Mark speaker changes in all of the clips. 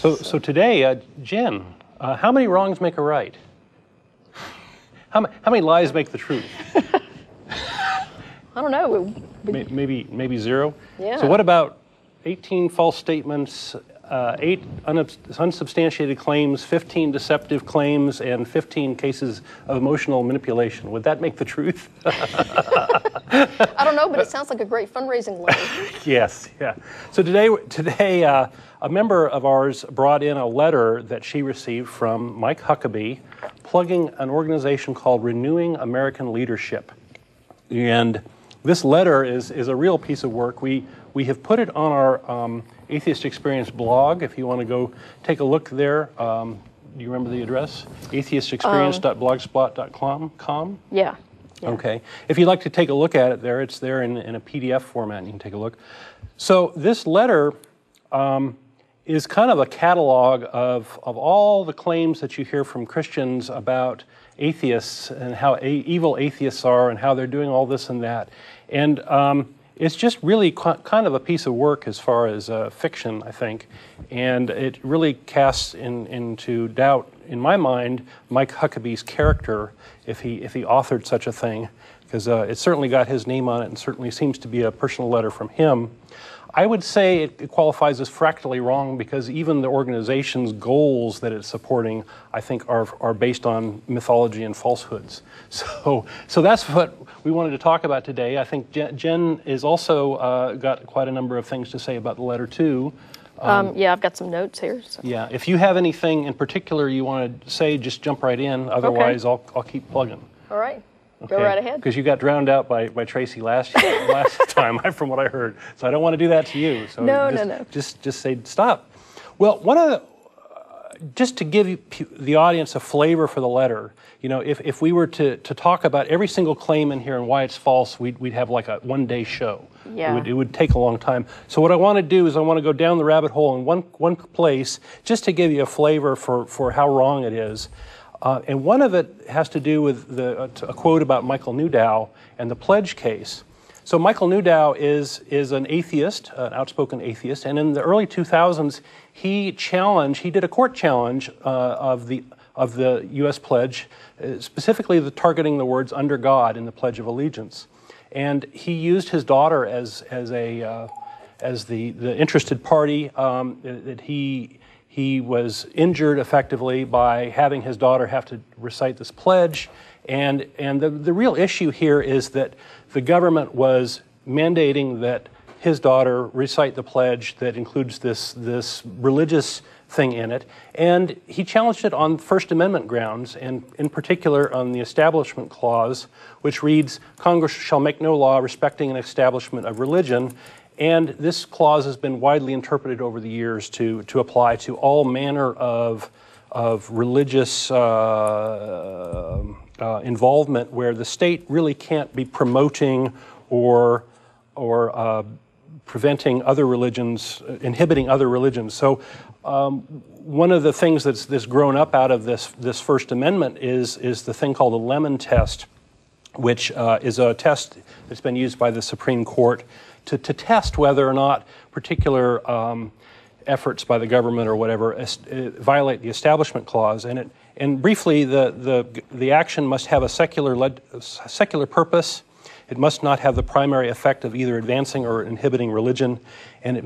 Speaker 1: So today, Jen, how many wrongs make a right? How many lies make the truth?
Speaker 2: I don't know.
Speaker 1: Maybe zero?
Speaker 2: Yeah.
Speaker 1: So what about 18 false statements, 8 unsubstantiated claims, 15 deceptive claims, and 15 cases of emotional manipulation? Would that make the truth?
Speaker 2: I don't know, but it sounds like a great fundraising letter.
Speaker 1: Yes, yeah. So today a member of ours brought in a letter that she received from Mike Huckabee plugging an organization called Renewing American Leadership. And this letter is a real piece of work. We have put it on our Atheist Experience blog. If you want to go take a look there, do you remember the address? atheistexperience.blogspot.com?
Speaker 2: Yeah.
Speaker 1: Okay. If you'd like to take a look at it there, it's there in a PDF format, and you can take a look. So this letter is kind of a catalog of all the claims that you hear from Christians about atheists and how evil atheists are and how they're doing all this and that. And it's just really kind of a piece of work as far as fiction, I think. And it really casts into doubt, in my mind, Mike Huckabee's character if he authored such a thing, because it certainly got his name on it and certainly seems to be a personal letter from him. I would say it qualifies as fractally wrong because even the organization's goals that it's supporting, I think, are based on mythology and falsehoods. So that's what we wanted to talk about today. I think Jen is also got quite a number of things to say about the letter too.
Speaker 2: Yeah, I've got some notes here. So.
Speaker 1: Yeah, if you have anything in particular you want to say, just jump right in. Otherwise, okay. I'll keep plugging.
Speaker 2: All right.
Speaker 1: Okay.
Speaker 2: Go right ahead.
Speaker 1: Because you got drowned out by Tracy last time, from what I heard. So I don't want to do that to you. So
Speaker 2: no.
Speaker 1: Just say stop. Well, one of the just to give the audience a flavor for the letter, you know, if we were to talk about every single claim in here and why it's false, we'd have like a one-day show.
Speaker 2: Yeah.
Speaker 1: It would take a long time. So what I want to do is I want to go down the rabbit hole in one place just to give you a flavor for how wrong it is. And one of it has to do with a quote about Michael Newdow and the pledge case. So Michael Newdow is an atheist, an outspoken atheist, and in the early 2000s, he did a court challenge of the U.S. pledge, specifically targeting the words "under God" in the Pledge of Allegiance, and he used his daughter as the interested party. That he was injured effectively by having his daughter have to recite this pledge, and the real issue here is that the government was mandating that his daughter recite the pledge that includes this religious thing in it, and he challenged it on First Amendment grounds, and in particular on the Establishment Clause, which reads, "Congress shall make no law respecting an establishment of religion." And this clause has been widely interpreted over the years to apply to all manner of religious involvement where the state really can't be promoting or preventing other religions, inhibiting other religions. So one of the things that's grown up out of this First Amendment is the thing called the Lemon Test, which is a test that's been used by the Supreme Court to test whether or not particular efforts by the government or whatever violate the Establishment Clause. And briefly, the action must have a secular purpose. It must not have the primary effect of either advancing or inhibiting religion, and it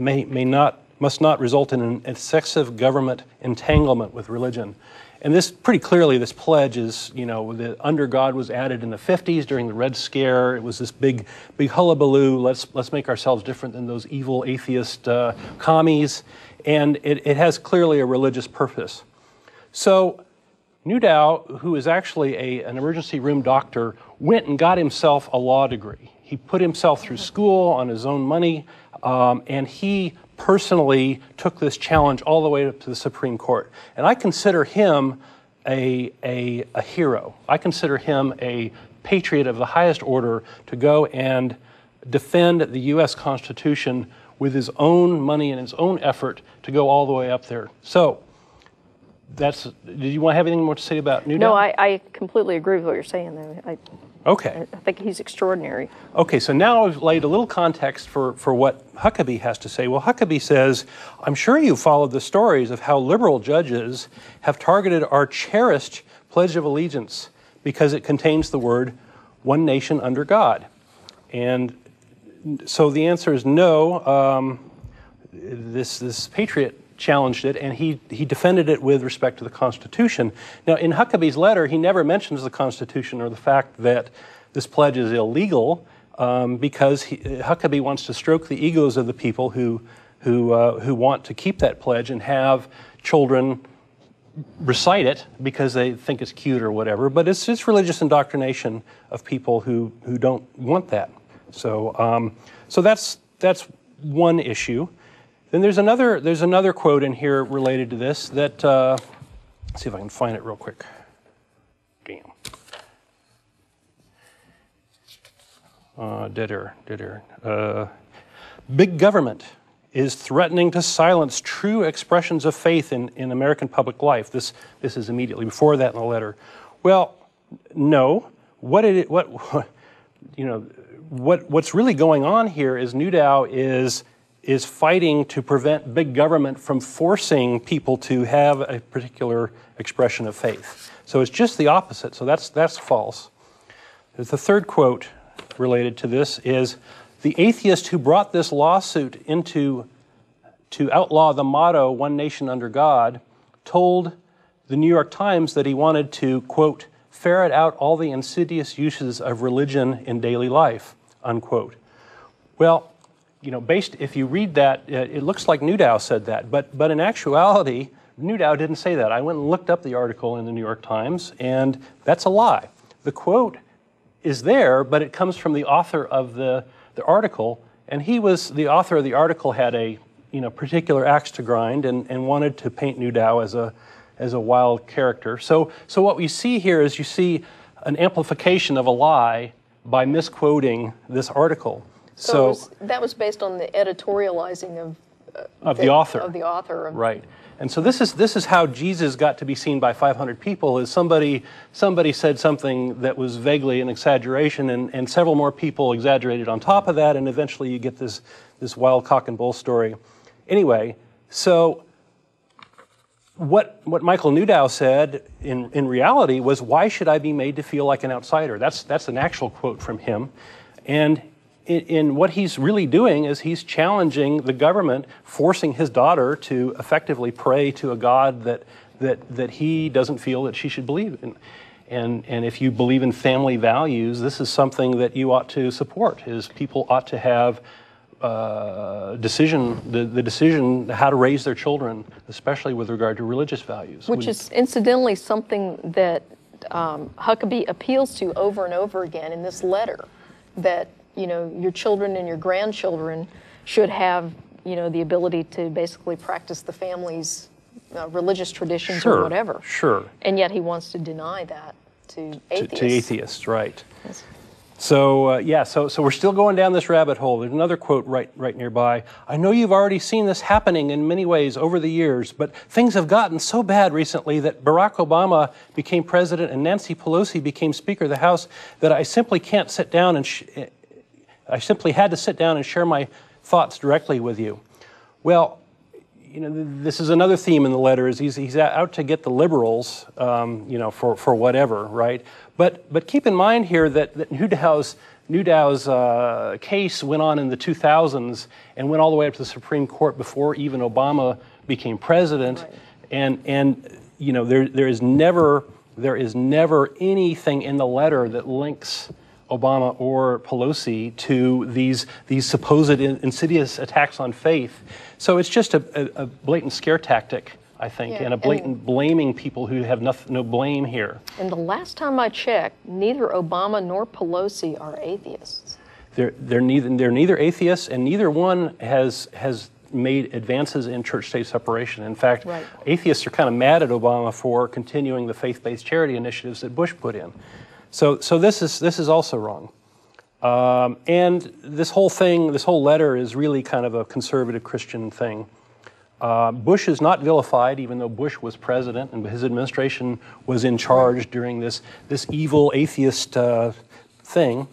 Speaker 1: must not result in an excessive government entanglement with religion. And this, pretty clearly, this pledge is, you know, the "under God" was added in the 50s during the Red Scare. It was this big hullabaloo. Let's make ourselves different than those evil atheist commies. And it has clearly a religious purpose. So Newdow, who is actually an emergency room doctor, went and got himself a law degree. He put himself through school on his own money, and he personally took this challenge all the way up to the Supreme Court. And I consider him a hero. I consider him a patriot of the highest order to go and defend the U.S. Constitution with his own money and his own effort to go all the way up there. So Did you want to have anything more to say about Newdow?
Speaker 2: No, I completely agree with what you're saying, though.
Speaker 1: Okay.
Speaker 2: I think he's extraordinary.
Speaker 1: Okay, so now I've laid a little context for what Huckabee has to say. Well, Huckabee says, I'm sure you followed the stories of how liberal judges have targeted our cherished Pledge of Allegiance because it contains the word, one nation under God. And so the answer is no. This patriot challenged it, and he defended it with respect to the Constitution. Now, in Huckabee's letter, he never mentions the Constitution or the fact that this pledge is illegal, because Huckabee wants to stroke the egos of the people who want to keep that pledge and have children recite it because they think it's cute or whatever. But it's religious indoctrination of people who don't want that. So that's one issue. Then there's another quote in here related to this that, let's see if I can find it real quick. Damn. Dead air. Big government is threatening to silence true expressions of faith in American public life. This is immediately before that in the letter. Well, no. What's really going on here is Newdow is fighting to prevent big government from forcing people to have a particular expression of faith. So it's just the opposite. So that's false. The third quote related to this is, the atheist who brought this lawsuit to outlaw the motto, one nation under God, told the New York Times that he wanted to, quote, ferret out all the insidious uses of religion in daily life, unquote. Well, if you read that, it looks like Newdow said that, but in actuality, Newdow didn't say that. I went and looked up the article in the New York Times, and that's a lie. The quote is there, but it comes from the author of the article, and the author of the article had a particular axe to grind and wanted to paint Newdow as a wild character. So what we see here is you see an amplification of a lie by misquoting this article. So
Speaker 2: that was based on the editorializing
Speaker 1: of the author.
Speaker 2: Of the author.
Speaker 1: Right. And so this is how Jesus got to be seen by 500 people, is somebody said something that was vaguely an exaggeration, and several more people exaggerated on top of that, and eventually you get this wild cock and bull story. Anyway, so what Michael Newdow said in reality was, why should I be made to feel like an outsider? That's an actual quote from him. And in what he's really doing is he's challenging the government, forcing his daughter to effectively pray to a God that he doesn't feel that she should believe in. And if you believe in family values, this is something that you ought to support, is people ought to have the decision how to raise their children, especially with regard to religious values.
Speaker 2: Which is incidentally something that Huckabee appeals to over and over again in this letter, that your children and your grandchildren should have, the ability to basically practice the family's religious traditions or whatever. Sure. And yet he wants to deny that to atheists.
Speaker 1: To atheists, right. Yes. So, so we're still going down this rabbit hole. There's another quote right nearby. I know you've already seen this happening in many ways over the years, but things have gotten so bad recently that Barack Obama became president and Nancy Pelosi became Speaker of the House that I simply can't sit down and I simply had to sit down and share my thoughts directly with you. Well, this is another theme in the letter, is he's out to get the liberals, for whatever, right? But keep in mind here that Newdow's case went on in the 2000s and went all the way up to the Supreme Court before even Obama became president, right. And there is never anything in the letter that links Obama or Pelosi to these supposed insidious attacks on faith. So it's just a blatant scare tactic, I think, and a blatant blaming people who have no blame here.
Speaker 2: And the last time I checked, neither Obama nor Pelosi are atheists.
Speaker 1: They're neither atheists, and neither one has made advances in church-state separation. In fact, atheists are kind of mad at Obama for continuing the faith-based charity initiatives that Bush put in. So this is also wrong. And this whole letter is really kind of a conservative Christian thing. Bush is not vilified, even though Bush was president and his administration was in charge during this evil atheist thing.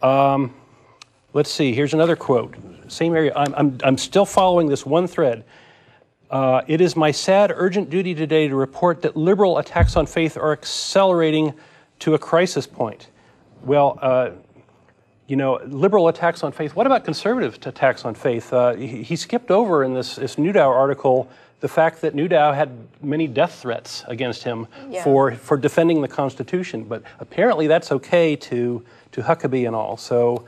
Speaker 1: Let's see. Here's another quote. Same area. I'm still following this one thread. It is my sad, urgent duty today to report that liberal attacks on faith are accelerating to a crisis point. Well, you know, liberal attacks on faith. What about conservative attacks on faith? He skipped over in this Newdow article the fact that Newdow had many death threats against him for defending the Constitution. But apparently that's okay to Huckabee and all. So,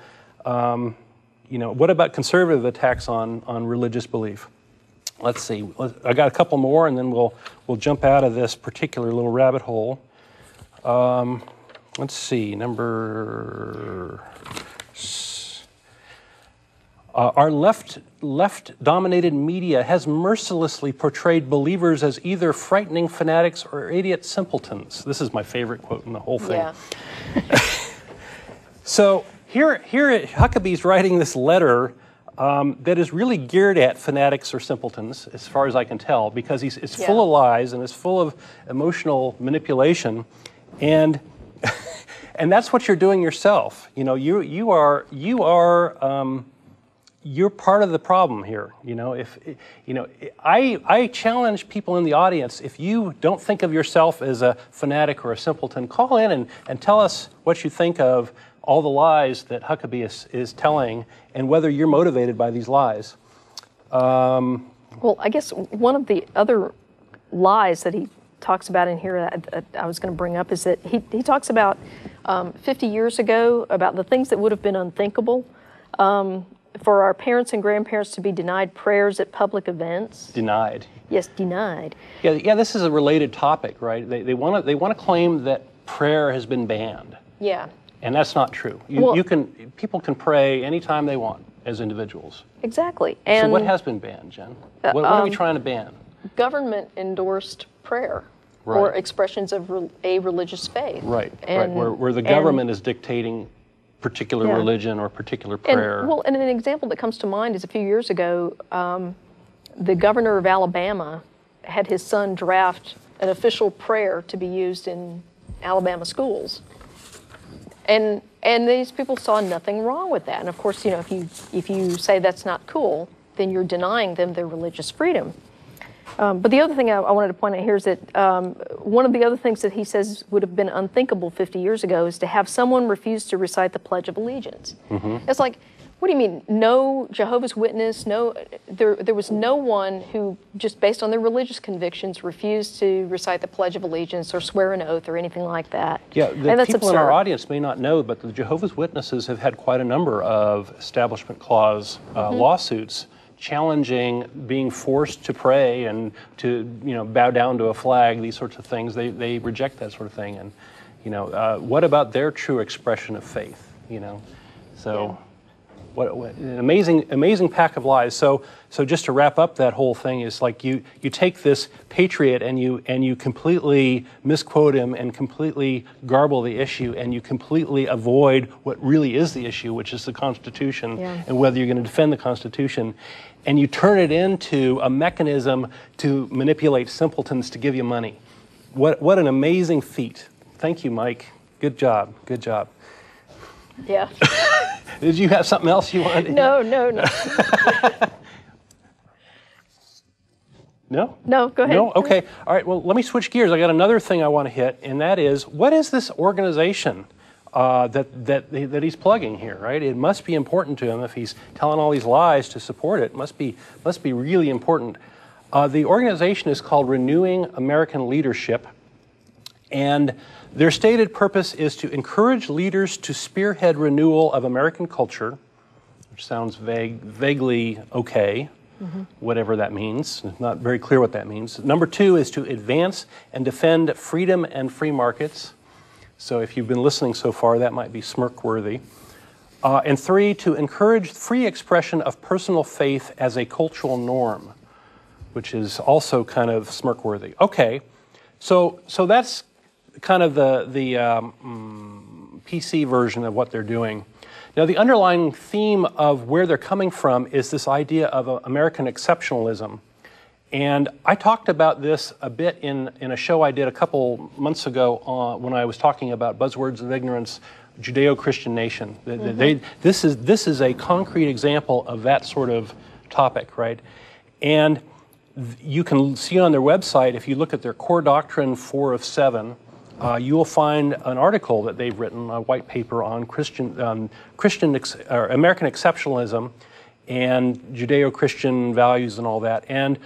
Speaker 1: you know, what about conservative attacks on religious belief? Let's see. I got a couple more, and then we'll jump out of this particular little rabbit hole. Let's see. Our left-dominated media has mercilessly portrayed believers as either frightening fanatics or idiot simpletons. This is my favorite quote in the whole thing. Yeah. So here Huckabee's writing this letter that is really geared at fanatics or simpletons, as far as I can tell, because it's full of lies and it's full of emotional manipulation, and that's what you're doing yourself. You know, you're part of the problem here. You know, I challenge people in the audience, if you don't think of yourself as a fanatic or a simpleton, call in and tell us what you think of all the lies that Huckabee is telling and whether you're motivated by these lies.
Speaker 2: Well, I guess one of the other lies that he talks about in here that I was going to bring up is that he talks about 50 years ago about the things that would have been unthinkable for our parents and grandparents to be denied prayers at public events. Denied. Yes, denied.
Speaker 1: Yeah. This is a related topic, right? They want to claim that prayer has been banned.
Speaker 2: Yeah.
Speaker 1: And that's not true. People can pray anytime they want as individuals.
Speaker 2: Exactly. And
Speaker 1: so what has been banned, Jen? What are we trying to ban?
Speaker 2: Government-endorsed prayer or expressions of a religious faith.
Speaker 1: Right. Where the government is dictating particular religion or particular prayer.
Speaker 2: And an example that comes to mind is a few years ago, the governor of Alabama had his son draft an official prayer to be used in Alabama schools. And these people saw nothing wrong with that. And of course, you know, if you say that's not cool, then you're denying them their religious freedom. But the other thing I wanted to point out here is that one of the other things that he says would have been unthinkable 50 years ago is to have someone refuse to recite the Pledge of Allegiance. Mm-hmm. It's like, what do you mean? No Jehovah's Witness, there was no one who, just based on their religious convictions, refused to recite the Pledge of Allegiance or swear an oath or anything like that.
Speaker 1: Yeah, the people in our audience may not know, but the Jehovah's Witnesses have had quite a number of Establishment Clause lawsuits challenging being forced to pray and to, you know, bow down to a flag, these sorts of things. They reject that sort of thing. And, you know, what about their true expression of faith, you know? So what an amazing pack of lies. So just to wrap up that whole thing is like you take this patriot and you completely misquote him and completely garble the issue and you completely avoid what really is the issue, which is the Constitution and whether you're going to defend the Constitution, and you turn it into a mechanism to manipulate simpletons to give you money. What an amazing feat. Thank you, Mike. Good job. Good job.
Speaker 2: Yeah.
Speaker 1: Did you have something else you wanted to
Speaker 2: No.
Speaker 1: No?
Speaker 2: No, go ahead.
Speaker 1: No? Okay. All right, well, let me switch gears. I got another thing I want to hit, and that is, what is this organization that he's plugging here, right? It must be important to him if he's telling all these lies to support it. It must be really important. The organization is called Renewing American Leadership, and their stated purpose is to encourage leaders to spearhead renewal of American culture, which sounds vaguely okay, whatever that means. It's not very clear what that means. Number 2 is to advance and defend freedom and free markets. So if you've been listening so far, that might be smirk-worthy. And 3, to encourage free expression of personal faith as a cultural norm, which is also kind of smirk-worthy. Okay, so that's kind of the PC version of what they're doing. Now, the underlying theme of where they're coming from is this idea of American exceptionalism. And I talked about this a bit in a show I did a couple months ago when I was talking about buzzwords of ignorance, Judeo-Christian nation. This is a concrete example of that sort of topic, right? And you can see on their website, if you look at their core doctrine 4 of 7, you will find an article that they've written, a white paper on American exceptionalism and Judeo-Christian values and all that. And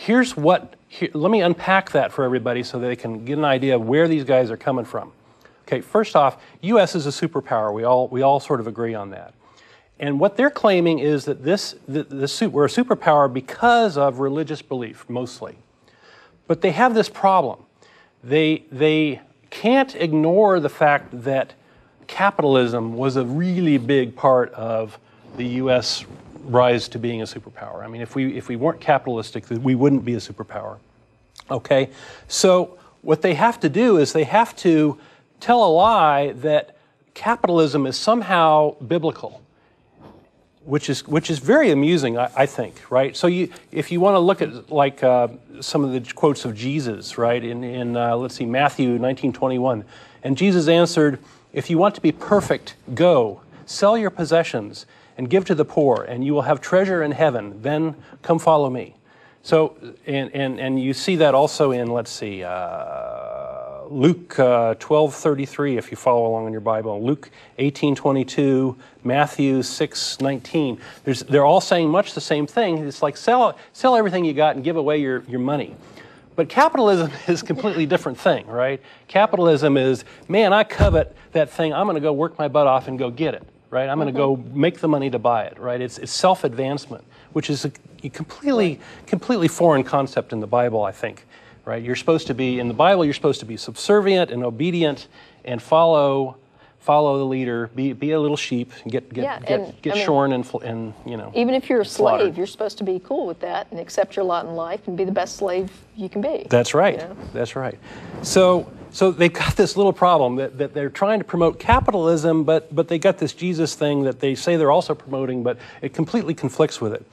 Speaker 1: let me unpack that for everybody so they can get an idea of where these guys are coming from. Okay, first off, U.S. is a superpower. We all sort of agree on that. And what they're claiming is that we're a superpower because of religious belief, mostly. But they have this problem. They can't ignore the fact that capitalism was a really big part of the U.S. rise to being a superpower. I mean, if we weren't capitalistic, we wouldn't be a superpower. Okay? So what they have to do is they have to tell a lie that capitalism is somehow biblical, which is very amusing, I think, right? So if you want to look at like some of the quotes of Jesus, right, in let's see, Matthew 19:21, and Jesus answered, "If you want to be perfect, go, sell your possessions and give to the poor, and you will have treasure in heaven. Then come follow me." So, and you see that also in, let's see, Luke 12:33, if you follow along in your Bible, Luke 18:22, Matthew 6:19. They're all saying much the same thing. It's like sell everything you got and give away your money. But capitalism is a completely different thing, right? Capitalism is, man, I covet that thing. I'm going to go work my butt off and go get it, right? I'm going to go make the money to buy it, right? It's self-advancement, which is a completely foreign concept in the Bible, I think. Right? You're supposed to be, in the Bible, you're supposed to be subservient and obedient and follow the leader, be a little sheep, get shorn and you know.
Speaker 2: Even if you're a slave,
Speaker 1: slaughtered.
Speaker 2: you're supposed to be cool with that and accept your lot in life and be the best slave you can be.
Speaker 1: That's right.
Speaker 2: You know?
Speaker 1: That's right. So they've got this little problem that they're trying to promote capitalism, but they got this Jesus thing that they say they're also promoting, but it completely conflicts with it.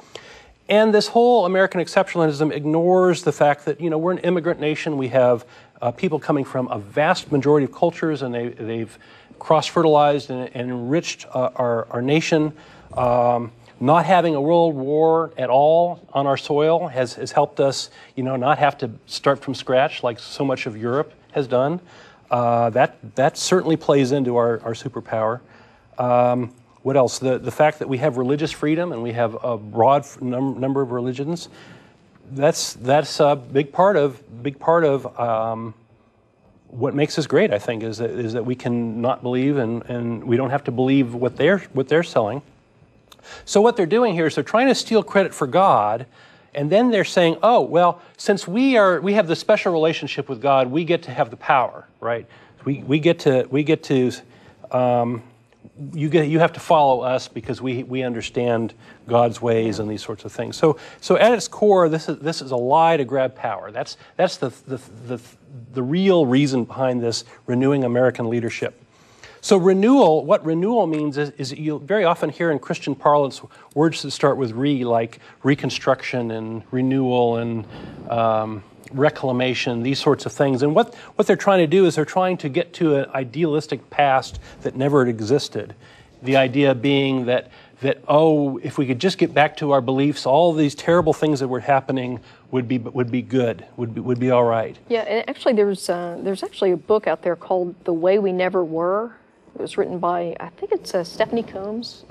Speaker 1: And this whole American exceptionalism ignores the fact that, you know, we're an immigrant nation. We have people coming from a vast majority of cultures, and they've cross-fertilized and enriched our nation. Not having a world war at all on our soil has helped us, you know, not have to start from scratch like so much of Europe has done. That certainly plays into our superpower. What else? The fact that we have religious freedom and we have a broad number of religions, that's a big part of what makes us great, I think, is that we can not believe and we don't have to believe what they're selling. So what they're doing here is they're trying to steal credit for God, and then they're saying, oh, well, since we have this special relationship with God, we get to have the power, right? You have to follow us because we understand God's ways and these sorts of things. So at its core, this is a lie to grab power. That's the real reason behind this renewing American leadership. So what renewal means is you'll very often hear in Christian parlance words that start with like reconstruction and renewal and reclamation, these sorts of things. And what they're trying to do is they're trying to get to an idealistic past that never existed. The idea being that if we could just get back to our beliefs, all these terrible things that were happening would be good, would be all right.
Speaker 2: Yeah, and actually there's actually a book out there called The Way We Never Were. It was written by, I think it's Stephanie Combs.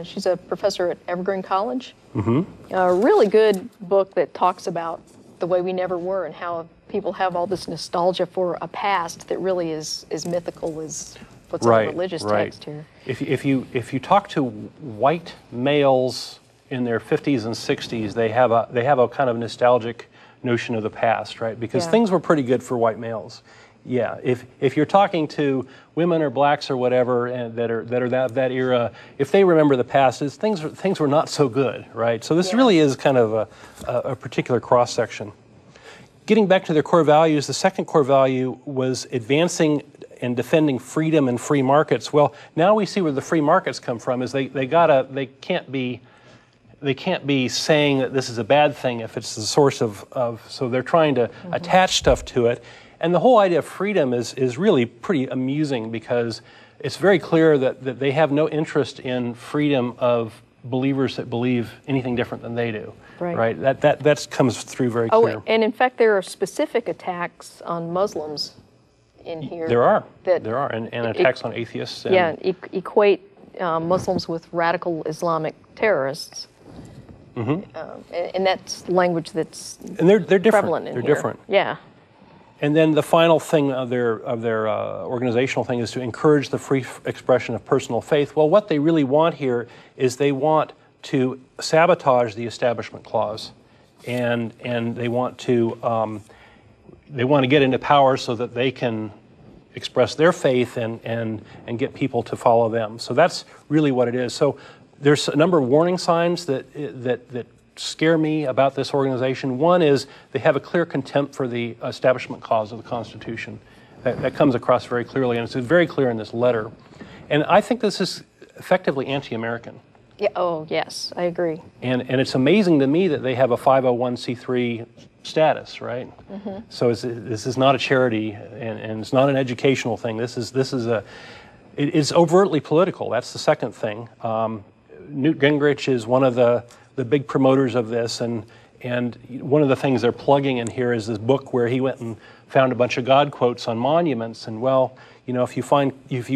Speaker 2: She's a professor at Evergreen College. Mm-hmm. A really good book that talks about the way we never were and how people have all this nostalgia for a past that really is mythical as what's on the religious text here.
Speaker 1: If you talk to white males in their 50s and 60s, they have a kind of nostalgic notion of the past, right? Because things were pretty good for white males. Yeah, if you're talking to women or blacks or whatever and that are that era, if they remember the past, things were not so good, right? So this really is kind of a particular cross section. Getting back to their core values, the second core value was advancing and defending freedom and free markets. Well, now we see where the free markets come from. Is they can't be they can't be saying that this is a bad thing if it's the source of so they're trying to attach stuff to it. And the whole idea of freedom is really pretty amusing, because it's very clear that they have no interest in freedom of believers that believe anything different than they do. Right? That comes through very clear.
Speaker 2: Oh, and in fact, there are specific attacks on Muslims in here.
Speaker 1: There are, and attacks on atheists. And
Speaker 2: equate Muslims with radical Islamic terrorists. And that's language that's
Speaker 1: and they're different.
Speaker 2: Prevalent in
Speaker 1: they're
Speaker 2: here.
Speaker 1: Different.
Speaker 2: Yeah.
Speaker 1: And then the final thing of their organizational thing is to encourage the free expression of personal faith. Well, what they really want here is they want to sabotage the Establishment Clause, and they want to get into power so that they can express their faith and get people to follow them. So that's really what it is. So there's a number of warning signs that scare me about this organization. One is they have a clear contempt for the Establishment Clause of the Constitution. That comes across very clearly, and it's very clear in this letter. And I think this is effectively anti-American.
Speaker 2: Yeah. Oh, yes, I agree.
Speaker 1: And it's amazing to me that they have a 501c3 status, right? So this is not a charity, and it's not an educational thing. It is overtly political. That's the second thing. Newt Gingrich is one of the big promoters of this, and one of the things they're plugging in here is this book where he went and found a bunch of God quotes on monuments. And well, you know, if you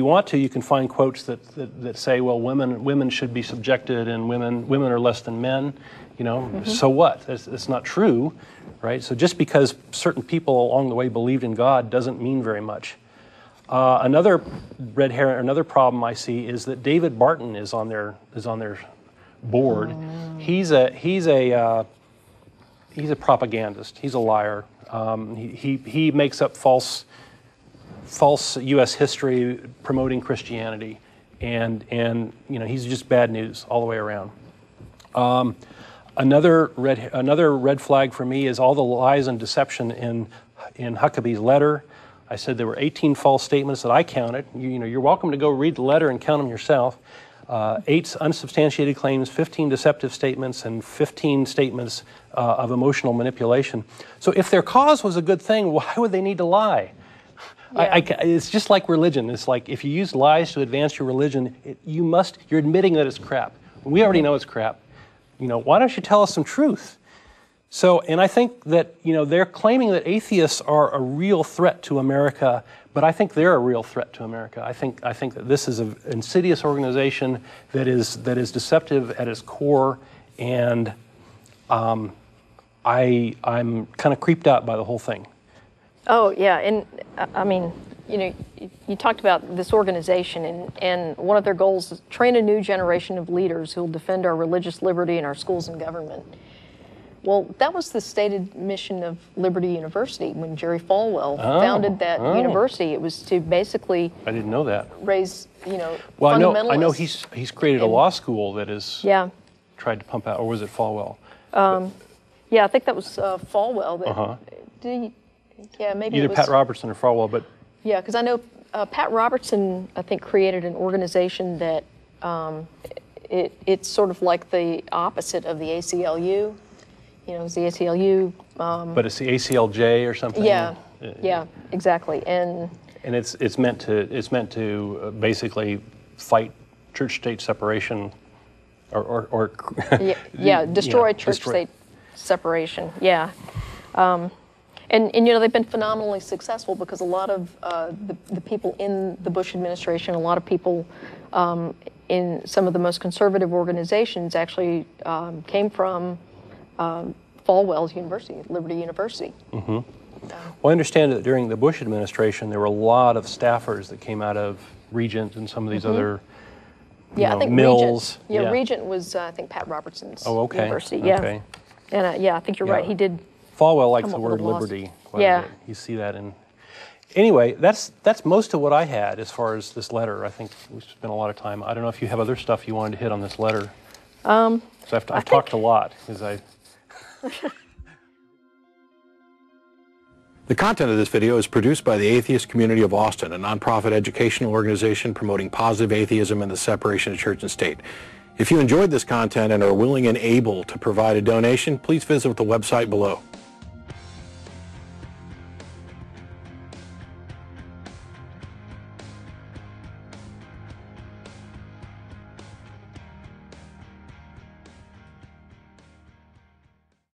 Speaker 1: want to, you can find quotes that say, well, women should be subjected, and women are less than men. You know, so what? It's not true, right? So just because certain people along the way believed in God doesn't mean very much. Another red herring, another problem I see is that David Barton is on their board. He's a propagandist. He's a liar. He makes up false U.S. history promoting Christianity, and you know, he's just bad news all the way around. Another red flag for me is all the lies and deception in Huckabee's letter. I said there were 18 false statements that I counted. You know, you're welcome to go read the letter and count them yourself. 8 unsubstantiated claims, 15 deceptive statements, and 15 statements of emotional manipulation. So if their cause was a good thing, why would they need to lie? Yeah. It's just like religion. It's like if you use lies to advance your religion, you're admitting that it's crap. We already know it's crap. You know, why don't you tell us some truth? So, and I think that, you know, they're claiming that atheists are a real threat to America, but I think they're a real threat to America. I think that this is an insidious organization that is deceptive at its core, and I'm kind of creeped out by the whole thing.
Speaker 2: Oh, yeah, and I mean, you know, you talked about this organization, and one of their goals is train a new generation of leaders who will defend our religious liberty in our schools and government. Well, that was the stated mission of Liberty University when Jerry Falwell founded that university. It was to basically
Speaker 1: I didn't know that.
Speaker 2: Raise, you know,
Speaker 1: well,
Speaker 2: fundamentalists.
Speaker 1: I know he's created a law school that is tried to pump out, or was it Falwell?
Speaker 2: Yeah, I think that was Falwell. That, maybe
Speaker 1: either
Speaker 2: it was
Speaker 1: Pat Robertson or Falwell, but
Speaker 2: yeah, because I know Pat Robertson, I think, created an organization that it's sort of like the opposite of the ACLU. You know, it's the ACLU.
Speaker 1: But it's the ACLJ or something.
Speaker 2: Yeah, yeah, exactly. And
Speaker 1: it's meant to basically fight church-state separation, or
Speaker 2: destroy church-state separation. Yeah. And you know, they've been phenomenally successful because a lot of the people in the Bush administration, a lot of people in some of the most conservative organizations actually came from Falwell's University, Liberty University.
Speaker 1: Well, I understand that during the Bush administration, there were a lot of staffers that came out of Regent and some of these other
Speaker 2: I think
Speaker 1: mills.
Speaker 2: Regent was, I think, Pat Robertson's university.
Speaker 1: Okay.
Speaker 2: And I think you're right. He did.
Speaker 1: Falwell likes the word liberty quite a bit. You see that in. Anyway, that's most of what I had as far as this letter. I think we spent a lot of time. I don't know if you have other stuff you wanted to hit on this letter. So I've talked a lot because I.
Speaker 3: The content of this video is produced by the Atheist Community of Austin, a nonprofit educational organization promoting positive atheism and the separation of church and state. If you enjoyed this content and are willing and able to provide a donation, please visit the website below.